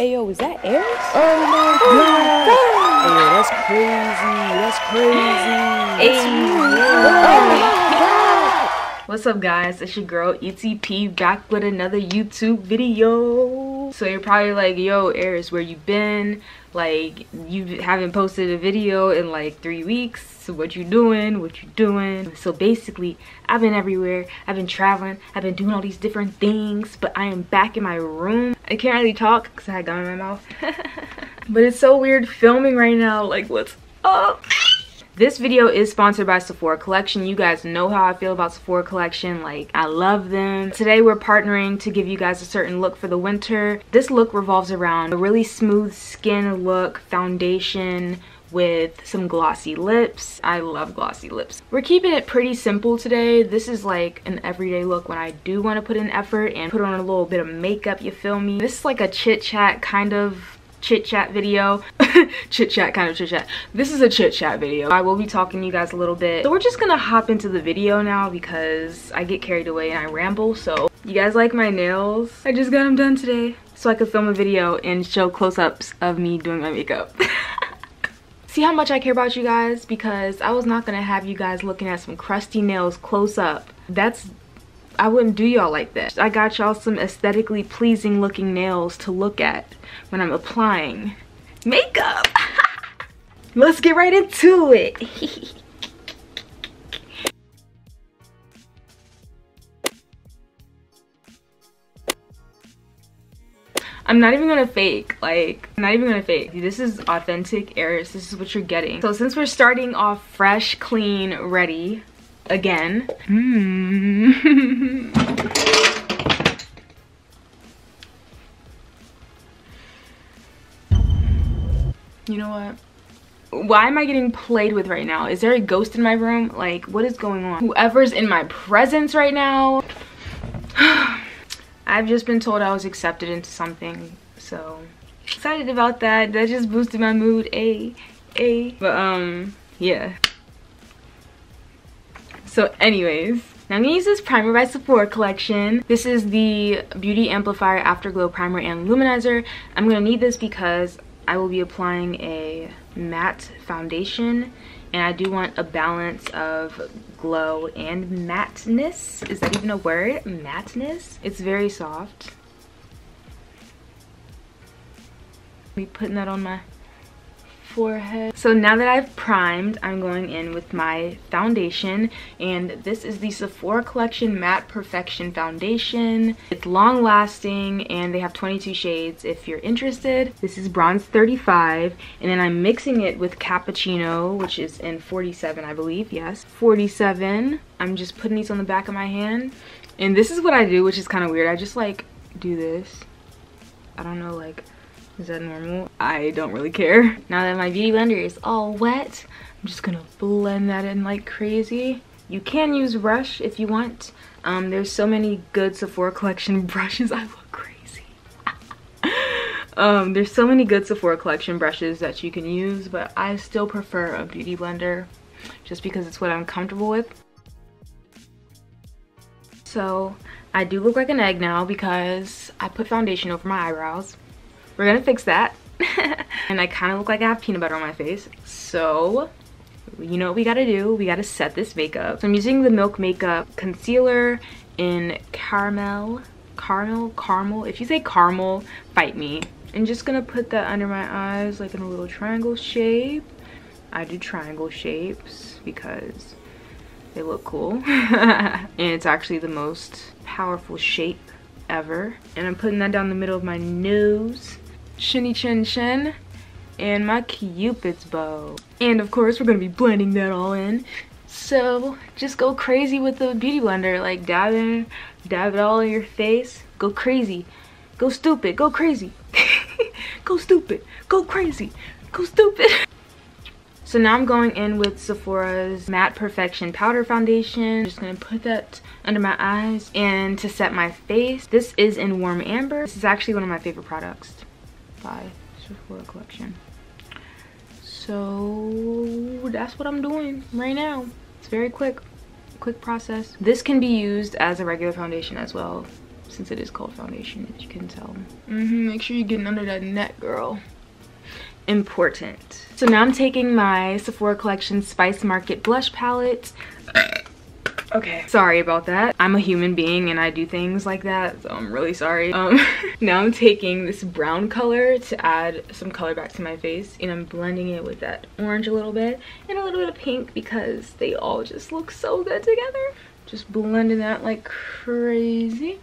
Ayo, is that Aries? Oh my god! Hey, that's crazy. That's crazy. Oh my god! What's up, guys? It's your girl ETP back with another YouTube video. So you're probably like, yo, Aries, where you been? Like, you haven't posted a video in like 3 weeks. So what you doing? What you doing? So basically, I've been everywhere. I've been traveling. I've been doing all these different things. But I am back in my room. I can't really talk because I had gum in my mouth. But it's so weird filming right now. Like, what's up? This video is sponsored by Sephora Collection. You guys know how I feel about Sephora Collection. Like, I love them. Today we're partnering to give you guys a certain look for the winter. This look revolves around a really smooth skin look, foundation with some glossy lips. I love glossy lips. We're keeping it pretty simple today. This is like an everyday look when I do want to put in effort and put on a little bit of makeup, you feel me? This is like a chit-chat kind of chit-chat video. Chit-chat, kind of chit-chat. This is a chit-chat video. I will be talking to you guys a little bit. So we're just gonna hop into the video now because I get carried away and I ramble. So you guys like my nails? I just got them done today so I could film a video and show close-ups of me doing my makeup. See how much I care about you guys? Because I was not gonna have you guys looking at some crusty nails close up. I wouldn't do y'all like that. I got y'all some aesthetically pleasing looking nails to look at when I'm applying makeup. Let's get right into it. I'm not even gonna fake, like, I'm not even gonna fake. This is authentic Aries. This is what you're getting. So since we're starting off fresh, clean, ready, again. You know what? Why am I getting played with right now? Is there a ghost in my room? Like, what is going on? Whoever's in my presence right now. I've just been told I was accepted into something, so excited about that. That just boosted my mood. But yeah. So anyways, now I'm gonna use this primer by Sephora Collection. This is the Beauty Amplifier Afterglow Primer and Luminizer. I'm gonna need this because I will be applying a matte foundation and I do want a balance of glow and matteness. Is that even a word? Matteness? It's very soft. Be putting that on my forehead. So now that I've primed, I'm going in with my foundation, and this is the Sephora Collection Matte Perfection Foundation. It's long lasting and they have 22 shades if you're interested. This is bronze 35, and then I'm mixing it with cappuccino, which is in 47, I believe. Yes, 47. I'm just putting these on the back of my hand, and this is what I do, which is kind of weird. I just like do this. I don't know, like, is that normal? I don't really care. Now that my beauty blender is all wet, I'm just gonna blend that in like crazy. You can use brush if you want. There's so many good Sephora Collection brushes. I look crazy. There's so many good Sephora Collection brushes that you can use, but I still prefer a beauty blender just because it's what I'm comfortable with. So I do look like an egg now because I put foundation over my eyebrows. We're gonna fix that. And I kind of look like I have peanut butter on my face. So, you know what we gotta do? We gotta set this makeup. So I'm using the Milk Makeup Concealer in Caramel. If you say caramel, fight me. I'm just gonna put that under my eyes like in a little triangle shape. I do triangle shapes because they look cool. And it's actually the most powerful shape ever. And I'm putting that down the middle of my nose. Shinny chin chin, and my Cupid's bow. And of course we're gonna be blending that all in. So just go crazy with the beauty blender, like dab it all in your face. Go crazy, go stupid, go crazy. Go stupid, go crazy, go stupid. So now I'm going in with Sephora's Matte Perfection Powder Foundation. Just gonna put that under my eyes. And to set my face, this is in Warm Amber. This is actually one of my favorite products by Sephora Collection. So that's what I'm doing right now. It's very quick process. This can be used as a regular foundation as well. since it is called foundation, as you can tell. Make sure you're getting under that neck, girl. Important. So now I'm taking my Sephora Collection Spice Market blush palette. Okay, sorry about that. I'm a human being and I do things like that, so I'm really sorry. Now I'm taking this brown color to add some color back to my face, and I'm blending it with that orange a little bit and a little bit of pink because they all just look so good together. Just blending that like crazy.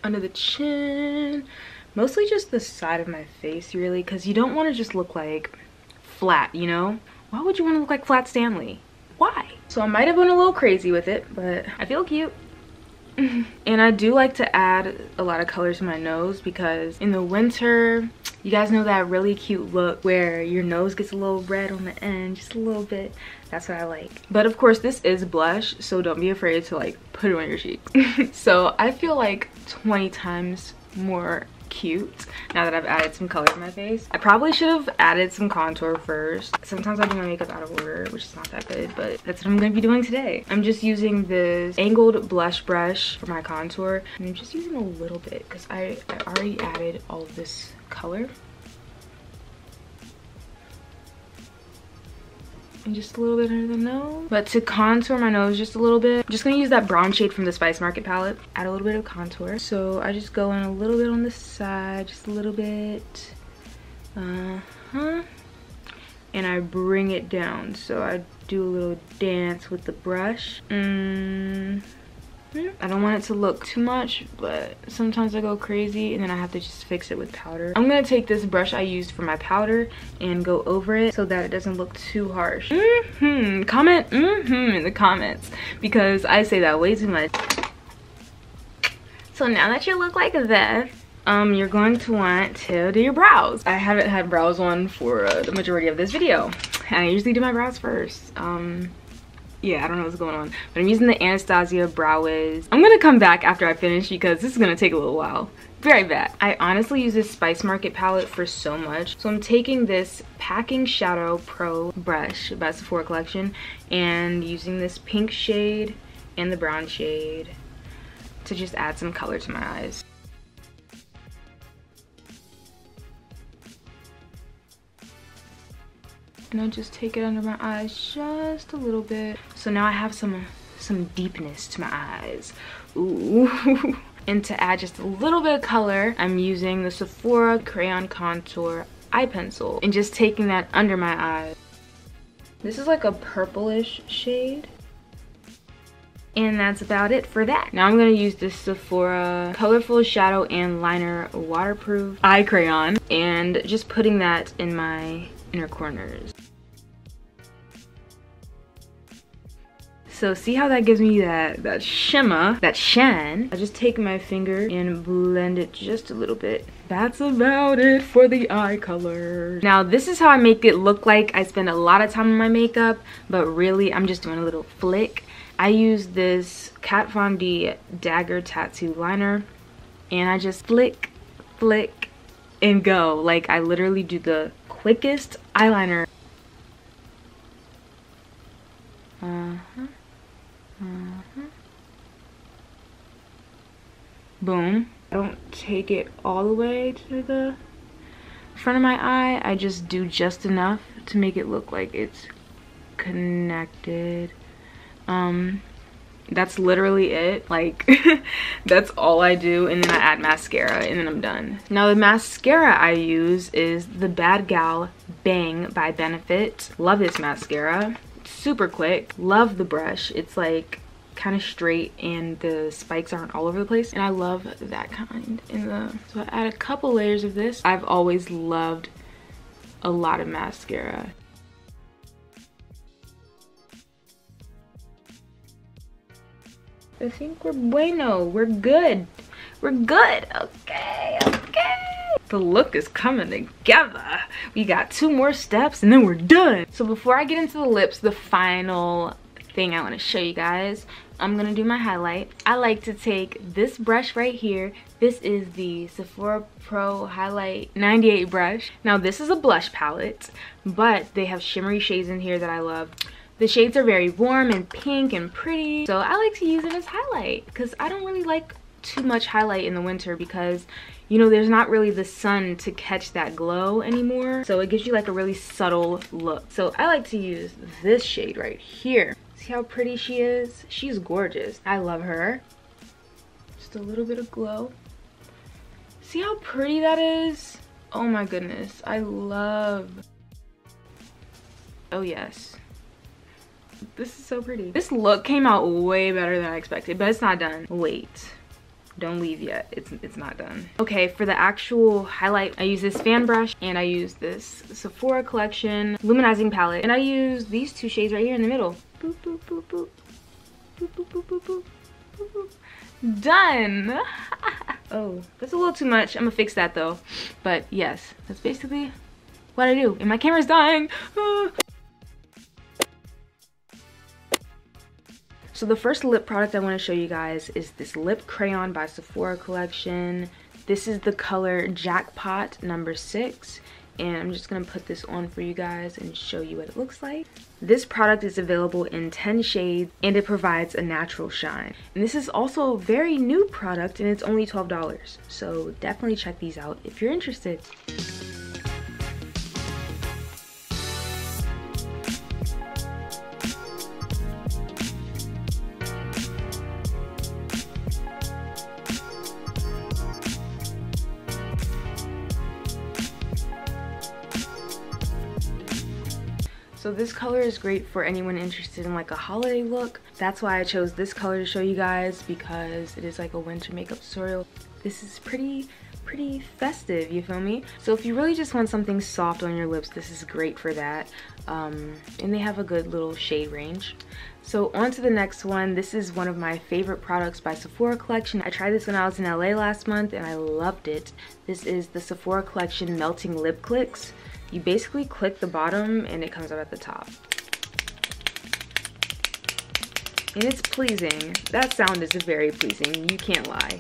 Under the chin. Mostly just the side of my face, really, because you don't want to just look like flat, you know? Why would you want to look like Flat Stanley? Why? So I might have went a little crazy with it, but I feel cute. And I do like to add a lot of color to my nose because in the winter, you guys know that really cute look where your nose gets a little red on the end, just a little bit. That's what I like. But of course, this is blush, so don't be afraid to like put it on your cheeks. So I feel like 20 times more cute now that I've added some color to my face. I probably should have added some contour first. Sometimes I do my makeup out of order, which is not that good, but that's what I'm gonna be doing today. I'm just using this angled blush brush for my contour, and I'm just using a little bit because I already added all of this color. And just a little bit under the nose. But to contour my nose just a little bit, I'm just gonna use that brown shade from the Spice Market palette. Add a little bit of contour. So I just go in a little bit on the side, just a little bit. And I bring it down. So I do a little dance with the brush. I don't want it to look too much, but sometimes I go crazy and then I have to just fix it with powder. I'm gonna take this brush I used for my powder and go over it so that it doesn't look too harsh. Comment in the comments because I say that way too much. So now that you look like this, you're going to want to do your brows. I haven't had brows on for the majority of this video, and I usually do my brows first. Yeah, I don't know what's going on, but I'm using the Anastasia Brow Wiz. I'm gonna come back after I finish because this is gonna take a little while. Very bad. I honestly use this Spice Market palette for so much. So I'm taking this Packing Shadow Pro brush by Sephora Collection and using this pink shade and the brown shade to just add some color to my eyes. And I just take it under my eyes just a little bit. So now I have some deepness to my eyes. Ooh. And to add just a little bit of color, I'm using the Sephora Crayon Contour Eye Pencil and just taking that under my eyes. This is like a purplish shade. And that's about it for that. Now I'm gonna use this Sephora Colorful Shadow and Liner Waterproof Eye Crayon and just putting that in my inner corners. So see how that gives me that shimmer, that shine. I just take my finger and blend it just a little bit. That's about it for the eye color. Now this is how I make it look like I spend a lot of time on my makeup, but really I'm just doing a little flick. I use this Kat Von D Dagger Tattoo Liner and I just flick, flick, and go. Like I literally do the quickest eyeliner. Boom. I don't take it all the way to the front of my eye. I just do just enough to make it look like it's connected. That's literally it. Like that's all I do, and then I add mascara and then I'm done. Now the mascara I use is the Bad Gal Bang by Benefit. Love this mascara. Super quick. Love the brush. It's like kind of straight and the spikes aren't all over the place, and I love that kind. So I add a couple layers of this. I've always loved a lot of mascara. I think we're bueno. We're good. We're good. Okay, okay. The look is coming together. We got 2 more steps and then we're done. So before I get into the lips, the final thing I want to show you guys, I'm gonna do my highlight. I like to take this brush right here. This is the Sephora Pro Highlight 98 brush. Now this is a blush palette, but they have shimmery shades in here that I love. The shades are very warm and pink and pretty, so I like to use it as highlight because I don't really like too much highlight in the winter because, you know, there's not really the sun to catch that glow anymore. So it gives you like a really subtle look. So I like to use this shade right here. See how pretty she is? She's gorgeous. I love her. Just a little bit of glow. See how pretty that is? Oh my goodness, I love. Oh yes. This is so pretty. This look came out way better than I expected, but it's not done. Wait. Don't leave yet. It's not done. Okay, for the actual highlight, I use this fan brush and I use this Sephora Collection luminizing palette, and I use these two shades right here in the middle. Boop, boop, boop, boop. Boop, boop, boop, boop, boop. Boop, boop. Done. Oh, that's a little too much. I'm gonna fix that though. But yes, that's basically what I do. And my camera's dying. So the first lip product I want to show you guys is this lip crayon by Sephora Collection. This is the color Jackpot number 6. And I'm just going to put this on for you guys and show you what it looks like. This product is available in 10 shades and it provides a natural shine. And this is also a very new product and it's only $12. So definitely check these out if you're interested. So this color is great for anyone interested in like a holiday look. That's why I chose this color to show you guys, because it is like a winter makeup tutorial. This is pretty festive, you feel me? So if you really just want something soft on your lips, this is great for that. And they have a good little shade range. So on to the next one. This is one of my favorite products by Sephora Collection. I tried this when I was in LA last month and I loved it. This is the Sephora Collection Melting Lip Clicks. You basically click the bottom and it comes out at the top. And it's pleasing. That sound is very pleasing, you can't lie.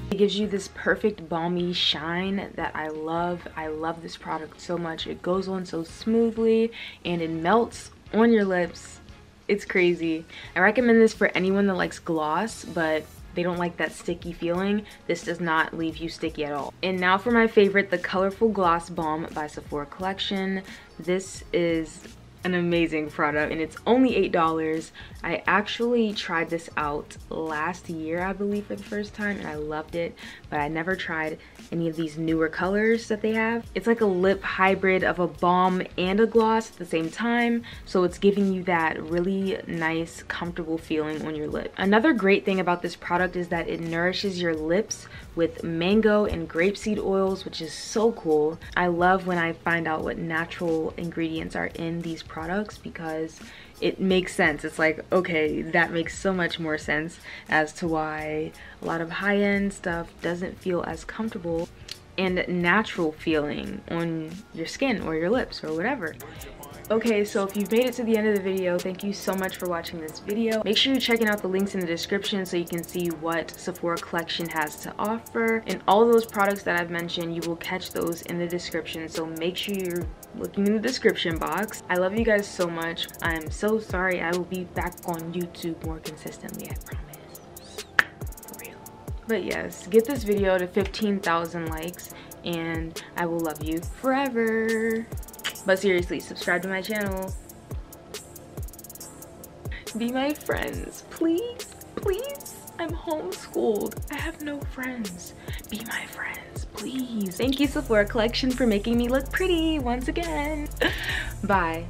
It gives you this perfect balmy shine that I love. I love this product so much. It goes on so smoothly and it melts on your lips. It's crazy. I recommend this for anyone that likes gloss, but they don't like that sticky feeling. This does not leave you sticky at all. And now for my favorite, the Colorful Gloss Balm by Sephora Collection. This is an amazing product and it's only $8. I actually tried this out last year, I believe, for the first time, and I loved it, but I never tried any of these newer colors that they have. It's like a lip hybrid of a balm and a gloss at the same time, so it's giving you that really nice, comfortable feeling on your lip. Another great thing about this product is that it nourishes your lips with mango and grapeseed oils, which is so cool. I love when I find out what natural ingredients are in these products because it makes sense. It's like, okay, that makes so much more sense as to why a lot of high-end stuff doesn't feel as comfortable and natural feeling on your skin or your lips or whatever. Okay, so if you've made it to the end of the video, thank you so much for watching this video. Make sure you're checking out the links in the description so you can see what Sephora Collection has to offer. And all those products that I've mentioned, you will catch those in the description, so make sure you're looking in the description box. I love you guys so much. I'm so sorry. I will be back on YouTube more consistently, I promise. For real. But yes, get this video to 15,000 likes and I will love you forever. But seriously, subscribe to my channel. Be my friends, please, please. I'm homeschooled. I have no friends. Be my friends, please. Thank you, Sephora Collection, for making me look pretty once again. Bye.